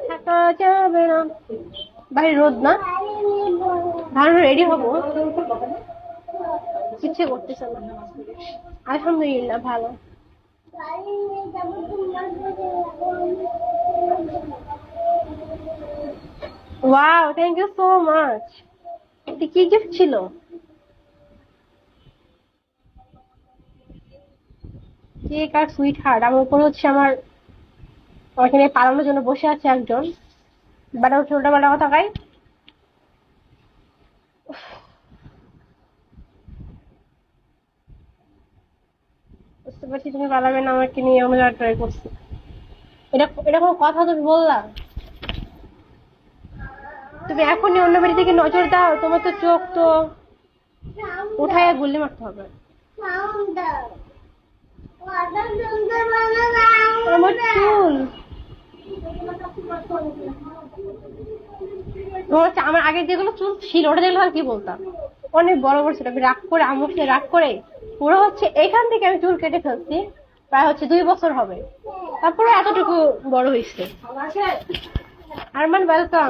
থাকা যাবে না, বাইরে রোদ না, ভালো রেডি হবো, ইচ্ছে করতেছে না। আলহামদুলিল্লাহ ভালো। Wow, thank you so much. এটা কি গিফট ছিল? কেক আর সুইট হার্ট। আমার উপর হচ্ছে আমার এখানে পালানোর জন্য বসে আছে একজন বেটা, উঠে উল্টা পাল্টা কথা খাই। বুঝতে পারছি তুমি পালাবে না, আমাকে নিয়ে অন্য জায়গায় ট্রাই করছি। এটা এটা কোনো কথা তুমি বললা? তুমি এখনই অন্য বাড়ি থেকে নজর দাও, তোমার তো চোখ তো উঠায় গুল্লি মারতে হবে। আমার চুল আমার আগে যেগুলো চুল ছিল ওটা দেখলে আমি কি বলতাম, অনেক বড় বড় ছিল। আমি রাগ করে আমার সাথে রাগ করে পুরো হচ্ছে এখান থেকে আমি চুল কেটে ফেলছি, প্রায় হচ্ছে 2 বছর হবে, তারপরে এতটুকু বড় হয়েছে। আরমান ওয়েলকাম।